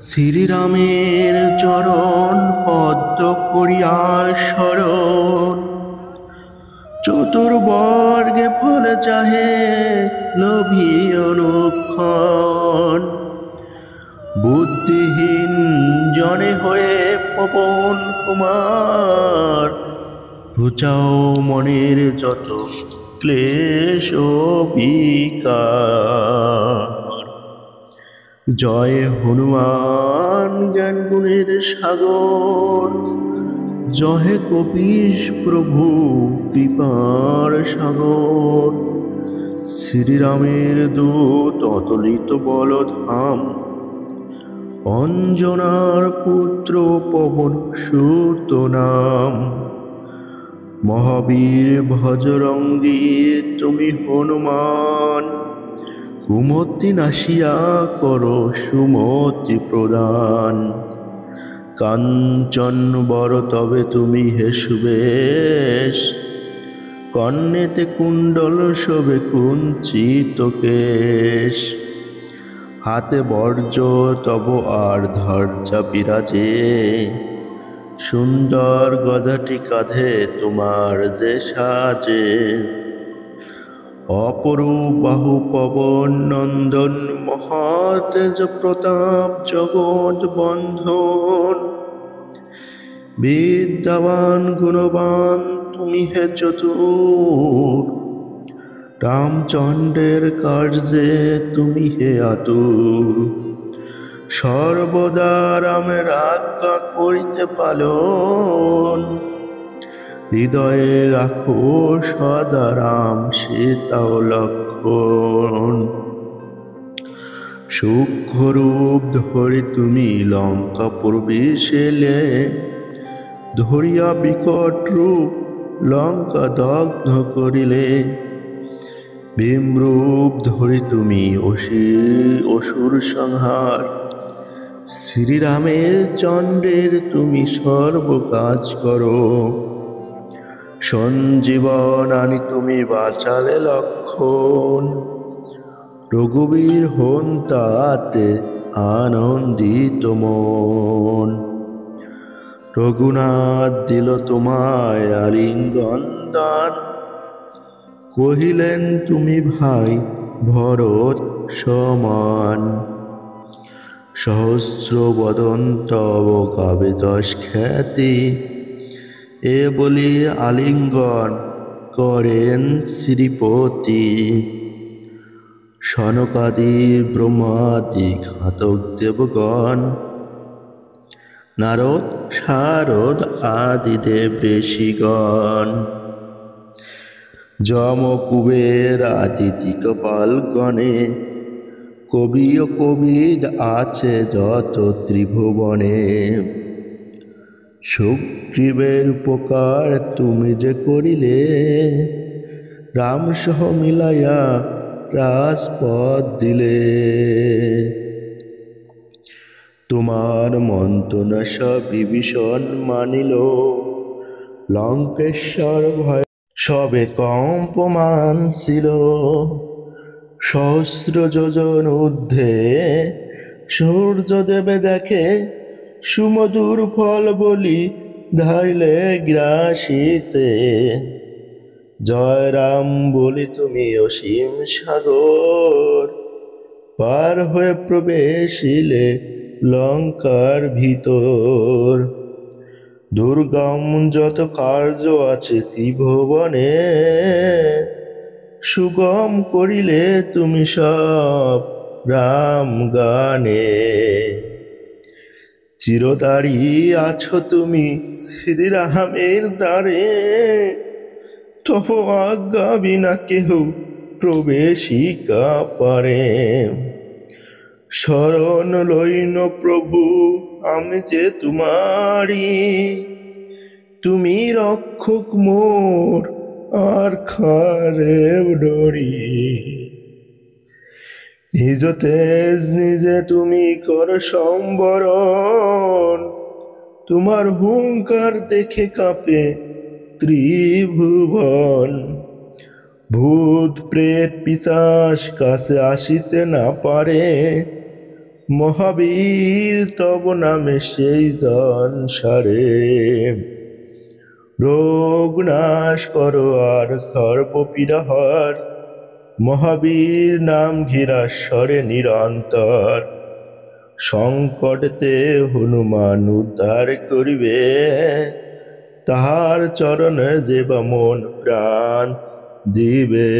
শ্রীরামের চরণ পদ্ম করিয়া শরণ, চতুর্বর্গে ফল চাহে লোভী অনুক্ষণ। বুদ্ধিহীন জনে হয়ে পবন কুমার, ঘুচাও মনের যত ক্লেশ ও বিকার। জয় হনুমান জ্ঞান গুণের সাগর, জয় কপীশ প্রভু কৃপার সাগর। শ্রীরামের দূত অতলিত বলধাম, অঞ্জনার পুত্র পবন সুত নাম। মহাবীর ভজরঙ্গী তুমি হনুমান, কুমতি নাশিয়া করো সুমতি প্রদান। কাঞ্চন বর তবে তুমি হে সুবেশ, কর্ণেতে কুণ্ডল শোভে কুঞ্চিত কেশ। হাতে বর্জ তব আর ধ্বজা বিরাজে, সুন্দর গদাটি কাঁধে তোমার যে সাজে। অপরূপ বাহু পবন নন্দন, মহাতেজ প্রতাপ জগৎ বন্ধন। বিদ্যাবান গুণবান তুমি হে চতুর, রামচন্দ্রের কার্যে তুমি হে আতুর। সর্বদা রামের আজ্ঞা করিতে পালন, হৃদয়ে রাখো সদা রাম সীতাও লক্ষণ। সূক্ষ্মরূপ ধরি তুমি লঙ্কা প্রবেশিলে, ধরিয়া বিকট রূপ লঙ্কা দগ্ধ করিলে। ভীমরূপ ধরি তুমি অসুর সংহার, শ্রীরামের চন্দ্রের তুমি সর্ব কাজ করো। সঞ্জীবন আনি তুমি বাঁচালে লক্ষণ, রঘুবীর হন তাতে আনন্দিত মন। রঘুনাথ দিল তোমায় আলিঙ্গন দান, কহিলেন তুমি ভাই ভরত সমান। সহস্র বদন তব গাবে যশ খ্যাতি, এ বলি আলিঙ্গন করেন শ্রীপতি। সনকাদি ব্রহ্মাদি ঘাতক দেবগণ, নারদ শারদ আদি দেব ঋষিগণ। যম কুবের আদি দিকপাল গণে, কবি ও কবিদ আছে যত ত্রিভুবনে। সুগ্রীবের উপকার তুমি যে করিলে, রাম সহ মিলাইয়া রাজপথ দিলে। তোমার মন্ত্রণা সব বিভীষণ মানিল, লঙ্কেশ্বর ভয় সবে কম্পমান ছিল। সহস্র যোজন ঊর্ধ্বে সূর্য দেবে দেখে, সুমধুর ফল বলি ধাইলে গ্রাসিতে। জয় রাম বলি তুমি অসীম সাগর, পার হয়ে প্রবেশিলে লঙ্কার ভিতর। দুর্গম যত কার্য আছে ত্রিভুবনে, সুগম করিলে তুমি সব রাম গানে। চিরদারি আছো তুমি শ্রীরামের দ্বারে, তব আজ্ঞা বিনা কেহ প্রবেশিকা পারে। শরণ লইন প্রভু আমি যে তোমারি, তুমি রক্ষক মোর আর খারে ডরি। নিজ তেজ নিজে তুমি কর সম্বরণ, তোমার হুঙ্কার দেখে কাঁপে ত্রিভুবন। ভূত প্রেত পিশাচ কাছে আসিতে না পারে, মহাবীর তব নামে সেই সংসারে রোগ নাশ করো আর সর্বপীড়াহর। মহাবীর নাম ঘিরাস্বরে নিরন্তর, সংকটতে হনুমান উদ্ধার করিবে। তাহার চরণে যে বা মন প্রাণ দিবে।